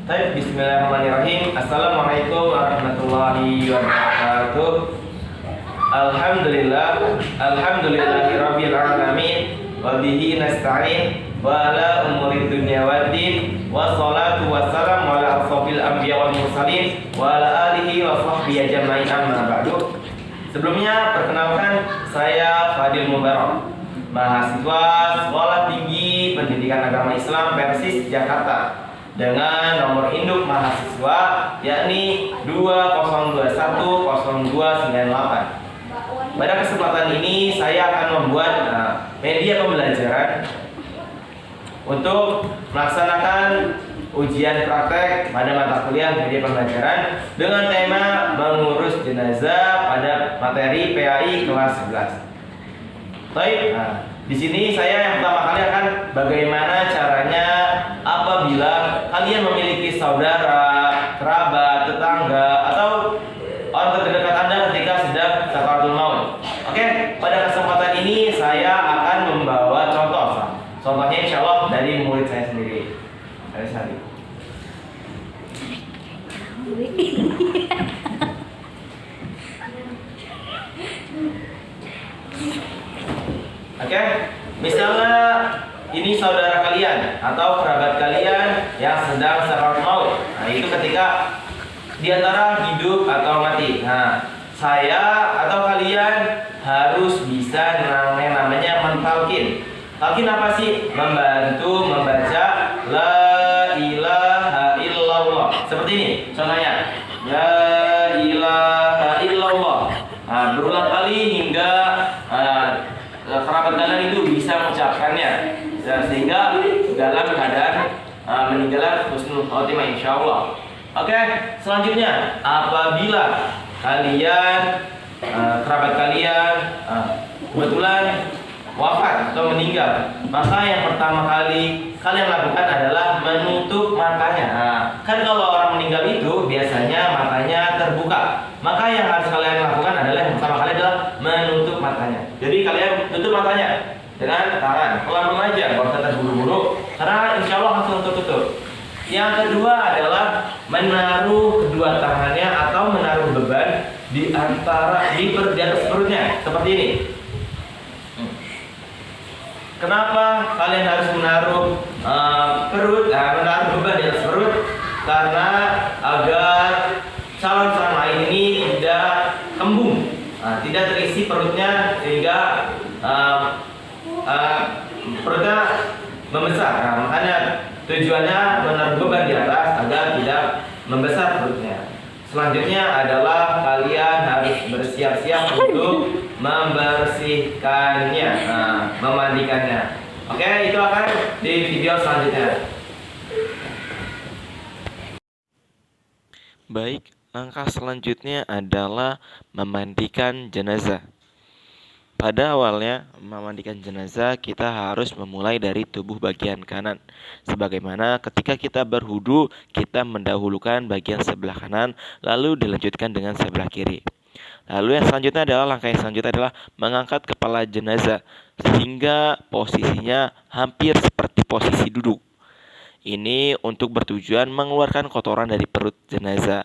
Baik, bismillahirrahmanirrahim. Assalamualaikum warahmatullahi wabarakatuh. Alhamdulillahirabbil alamin wa bihi nasta'in wa ala umuri dunya waddin wassalatu wassalamu ala asrofil anbiya wal mursalin wa ala alihi wa sahbihi ajma'in amma ba'du. Sebelumnya perkenalkan, saya Fadil Mubarak, mahasiswa Sekolah Tinggi Pendidikan Agama Islam Persis Jakarta, dengan nomor induk mahasiswa yakni 20210298. Pada kesempatan ini saya akan membuat media pembelajaran untuk melaksanakan ujian praktek pada mata kuliah media pembelajaran dengan tema mengurus jenazah pada materi PAI kelas 11. Baik, di sini saya yang pertama kali akan bagaimana caranya apabila kalian memiliki saudara, kerabat, tetangga, atau orang terdekat Anda ketika sedang sakaratul maut. Oke, pada kesempatan ini saya akan membawa contoh. Contohnya insya Allah dari murid saya sendiri. Dari saya. Oke, misalnya ini saudara kalian atau kerabat kalian yang sedang sakaratul maut. Nah, itu ketika di antara hidup atau mati. Nah, saya atau kalian harus bisa namanya mentalkin. Talkin apa sih? Membantu membaca la ilaha illallah. Seperti ini contohnya. La ilaha illallah. Nah, berulang kali hingga kerabat kalian itu bisa mengucapkannya, sehingga dalam keadaan meninggal husnul khotimah insyaallah. Oke, selanjutnya apabila kalian kerabat kalian kebetulan wafat atau meninggal, maka yang pertama kali kalian lakukan adalah menutup matanya. Kan kalau orang meninggal itu biasanya matanya terbuka, maka yang harus kalian lakukan adalah yang pertama kali adalah menutup matanya. Jadi kalian tutup matanya dengan tangan, pelan-pelan aja, nggak usah terburu-buru, karena insya Allah langsung tutup. Yang kedua adalah menaruh kedua tangannya atau menaruh beban di atas perutnya seperti ini. Kenapa kalian harus menaruh menaruh beban di atas perut? Karena agar calon lain ini tidak kembung, tidak terisi perutnya sehingga perutnya membesar. Makanya tujuannya menaruh beban di atas agar tidak membesar perutnya. Selanjutnya adalah kalian harus bersiap-siap untuk membersihkannya, memandikannya. Oke, itu akan di video selanjutnya. Baik, langkah selanjutnya adalah memandikan jenazah. Pada awalnya, memandikan jenazah kita harus memulai dari tubuh bagian kanan. Sebagaimana ketika kita berwudu, kita mendahulukan bagian sebelah kanan, lalu dilanjutkan dengan sebelah kiri. Lalu langkah yang selanjutnya adalah mengangkat kepala jenazah sehingga posisinya hampir seperti posisi duduk. Ini untuk bertujuan mengeluarkan kotoran dari perut jenazah.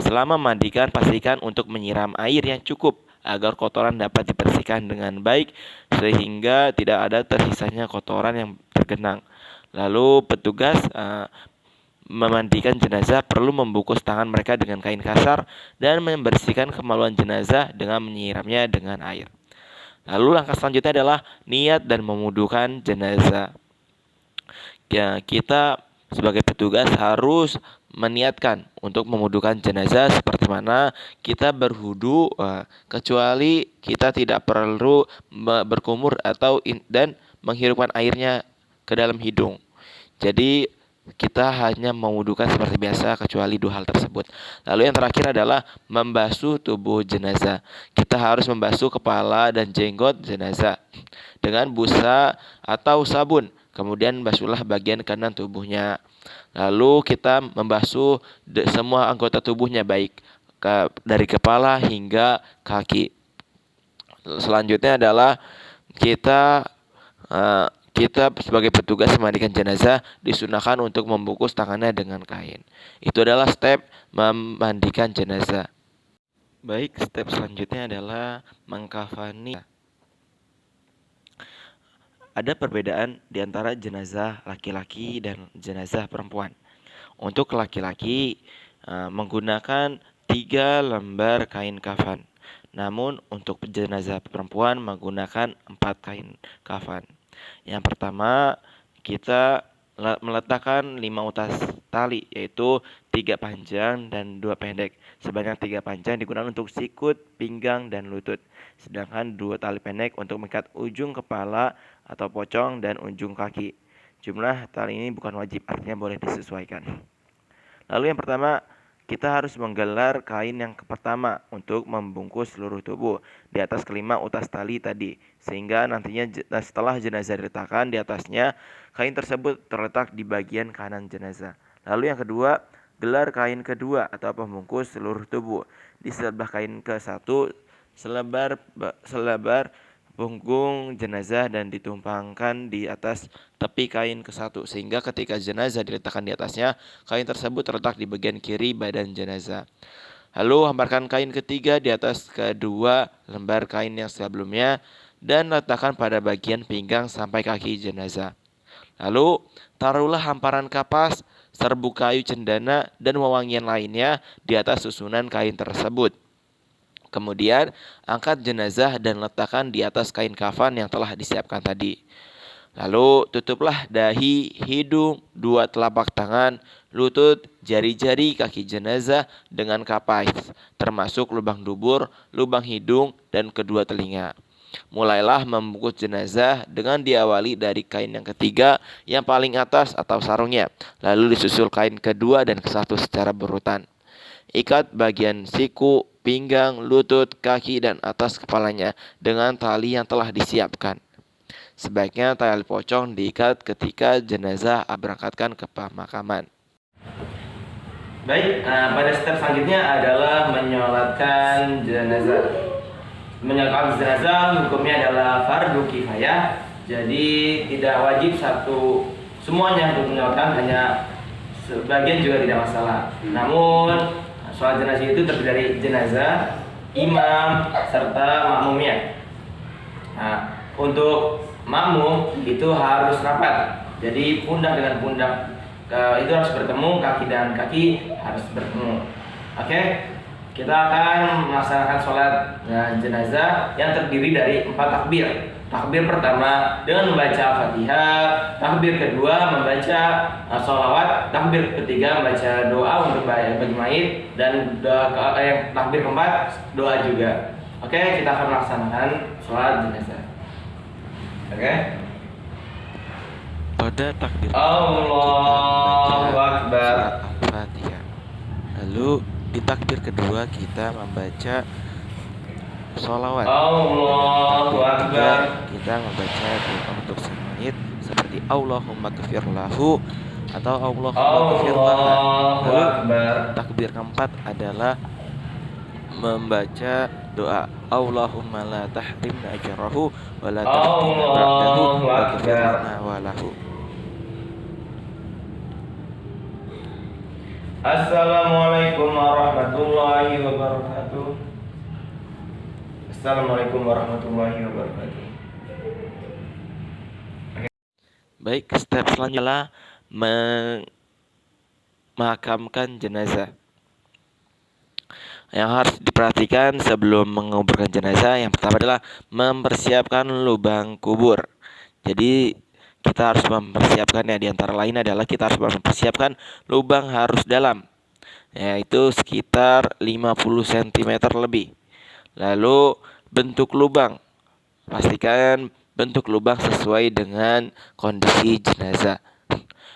Selama memandikan, pastikan untuk menyiram air yang cukup agar kotoran dapat dibersihkan dengan baik sehingga tidak ada tersisanya kotoran yang tergenang. Lalu petugas memandikan jenazah perlu membungkus tangan mereka dengan kain kasar dan membersihkan kemaluan jenazah dengan menyiramnya dengan air. Lalu langkah selanjutnya adalah niat dan memudukan jenazah. Ya, kita sebagai petugas harus meniatkan untuk memudukan jenazah seperti mana kita berwudu, kecuali kita tidak perlu berkumur dan menghirupkan airnya ke dalam hidung. Jadi kita hanya mewudukan seperti biasa kecuali dua hal tersebut. Lalu yang terakhir adalah membasuh tubuh jenazah. Kita harus membasuh kepala dan jenggot jenazah dengan busa atau sabun. Kemudian basuhlah bagian kanan tubuhnya. Lalu kita membasuh semua anggota tubuhnya baik dari kepala hingga kaki. Selanjutnya adalah kita kita sebagai petugas memandikan jenazah disunahkan untuk membungkus tangannya dengan kain. Itu adalah step memandikan jenazah. Baik, step selanjutnya adalah mengkafani. Ada perbedaan di antara jenazah laki-laki dan jenazah perempuan. Untuk laki-laki menggunakan 3 lembar kain kafan. Namun untuk jenazah perempuan menggunakan 4 kain kafan. Yang pertama, kita meletakkan 5 utas tali, yaitu 3 panjang dan 2 pendek. Sebanyak 3 panjang digunakan untuk sikut, pinggang, dan lutut. Sedangkan 2 tali pendek untuk mengikat ujung kepala atau pocong dan ujung kaki. Jumlah tali ini bukan wajib, artinya boleh disesuaikan. Lalu yang pertama, kita harus menggelar kain yang pertama untuk membungkus seluruh tubuh di atas kelima utas tali tadi, sehingga nantinya setelah jenazah diletakkan di atasnya, kain tersebut terletak di bagian kanan jenazah. Lalu yang kedua, gelar kain kedua atau pembungkus seluruh tubuh di sebelah kain ke-1 selebar punggung jenazah dan ditumpangkan di atas tepi kain ke-1, sehingga ketika jenazah diletakkan di atasnya, kain tersebut terletak di bagian kiri badan jenazah. Lalu hamparkan kain ketiga di atas kedua lembar kain yang sebelumnya dan letakkan pada bagian pinggang sampai kaki jenazah. Lalu taruhlah hamparan kapas, serbuk kayu cendana, dan wewangian lainnya di atas susunan kain tersebut. Kemudian angkat jenazah dan letakkan di atas kain kafan yang telah disiapkan tadi. Lalu tutuplah dahi, hidung, 2 telapak tangan, lutut, jari-jari kaki jenazah dengan kapas, termasuk lubang dubur, lubang hidung, dan kedua telinga. Mulailah membungkus jenazah dengan diawali dari kain yang ketiga yang paling atas atau sarungnya, lalu disusul kain kedua dan ke-1 secara berurutan. Ikat bagian siku, pinggang, lutut, kaki, dan atas kepalanya dengan tali yang telah disiapkan. Sebaiknya tali pocong diikat ketika jenazah berangkatkan ke pemakaman. Baik, pada step selanjutnya adalah menyolatkan jenazah. Menyolatkan jenazah hukumnya adalah fardu kifayah, jadi tidak wajib semuanya untuk menyolatkan, hanya sebagian juga tidak masalah. Namun sholat jenazah itu terdiri dari jenazah, imam, serta makmumnya. Nah, untuk makmum itu harus rapat, jadi pundak dengan pundak itu harus bertemu, kaki dan kaki harus bertemu. Oke, kita akan melaksanakan sholat jenazah yang terdiri dari 4 takbir. Takbir pertama dengan membaca Al-Fatihah, takbir kedua membaca sholawat, takbir ketiga membaca doa untuk bagi mayit, dan takbir keempat doa juga. Oke, kita akan melaksanakan sholat jenazah. Oke. Pada takbir Allahu Akbar. surat Al-Fatihah. Lalu di takbir kedua kita membaca sholawat. Allahu Akbar. Kita membaca doa untuk sang mayit seperti Allahumma ghfir lahu atau Allahumma ghfir laha. Lalu takbir keempat adalah membaca doa Allahumma la tahrimna ajrahu wa la tahrimna ba'dahu wa ghfir lana wa lahu. Assalamualaikum warahmatullahi wabarakatuh. Assalamualaikum warahmatullahi wabarakatuh. Baik, step selanjutnya adalah memakamkan jenazah. Yang harus diperhatikan sebelum menguburkan jenazah, yang pertama adalah mempersiapkan lubang kubur. Jadi kita harus mempersiapkannya, di antara lain adalah kita harus mempersiapkan lubang harus dalam, yaitu sekitar 50 cm lebih. Lalu bentuk lubang, pastikan bentuk lubang sesuai dengan kondisi jenazah.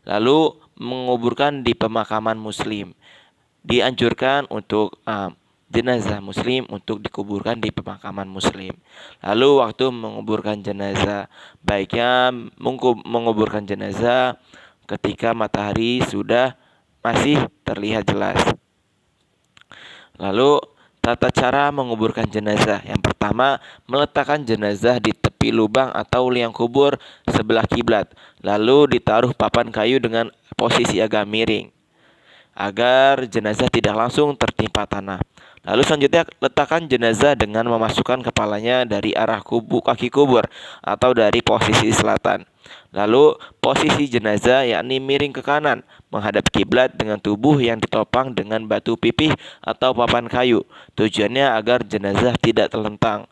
Lalu menguburkan di pemakaman muslim. Dianjurkan untuk jenazah muslim untuk dikuburkan di pemakaman muslim. Lalu waktu menguburkan jenazah, baiknya menguburkan jenazah ketika matahari sudah masih terlihat jelas. Lalu tata cara menguburkan jenazah. Yang pertama, meletakkan jenazah di tepi menutupi lubang atau liang kubur sebelah kiblat, lalu ditaruh papan kayu dengan posisi agak miring agar jenazah tidak langsung tertimpa tanah. Lalu selanjutnya letakkan jenazah dengan memasukkan kepalanya dari arah kaki kubur atau dari posisi selatan. Lalu posisi jenazah yakni miring ke kanan menghadap kiblat dengan tubuh yang ditopang dengan batu pipih atau papan kayu. Tujuannya agar jenazah tidak terlentang.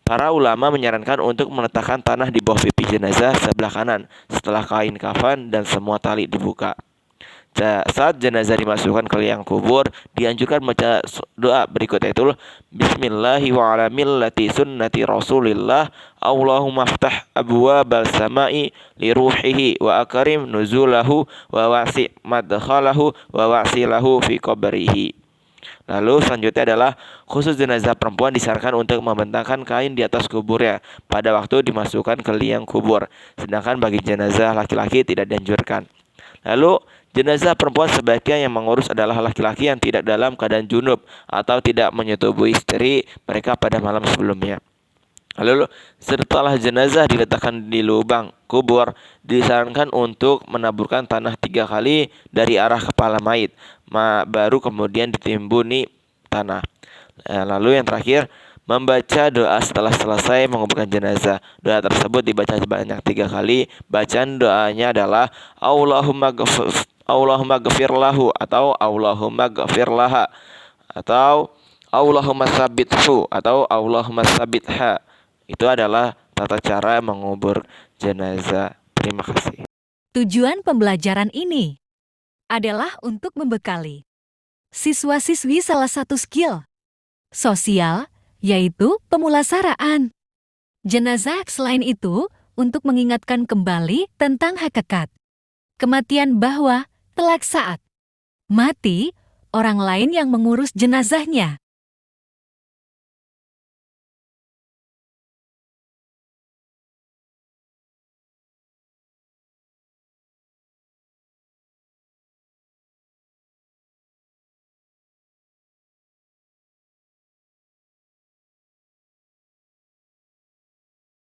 Para ulama menyarankan untuk meletakkan tanah di bawah pipi jenazah sebelah kanan setelah kain kafan dan semua tali dibuka. Saat jenazah dimasukkan ke liang kubur, dianjurkan baca doa berikut, yaitu Bismillahi wa ala millati sunnati Rasulillah, Allahumma ftah abwabal samai li ruhihi wa akrim nuzulahu wa wasi' madkhalahu wa wasilahu fi qabrihi. Lalu selanjutnya adalah khusus jenazah perempuan disarankan untuk membentangkan kain di atas kuburnya pada waktu dimasukkan ke liang kubur, sedangkan bagi jenazah laki-laki tidak dianjurkan. Lalu jenazah perempuan sebaiknya yang mengurus adalah laki-laki yang tidak dalam keadaan junub atau tidak menyetubuhi istri mereka pada malam sebelumnya. Lalu setelah jenazah diletakkan di lubang kubur, disarankan untuk menaburkan tanah 3 kali dari arah kepala mayit, baru kemudian ditimbuni tanah. Lalu yang terakhir, membaca doa setelah selesai menguburkan jenazah. Doa tersebut dibaca sebanyak 3 kali. Bacaan doanya adalah Allahumma ghafir lahu atau Allahumma ghafir laha atau Allahumma sabithu atau Allahumma sabitha. Itu adalah tata cara mengubur jenazah. Terima kasih. Tujuan pembelajaran ini adalah untuk membekali siswa-siswi salah satu skill sosial, yaitu pemulasaraan jenazah. Selain itu, untuk mengingatkan kembali tentang hakikat kematian, bahwa kelak saat mati, orang lain yang mengurus jenazahnya.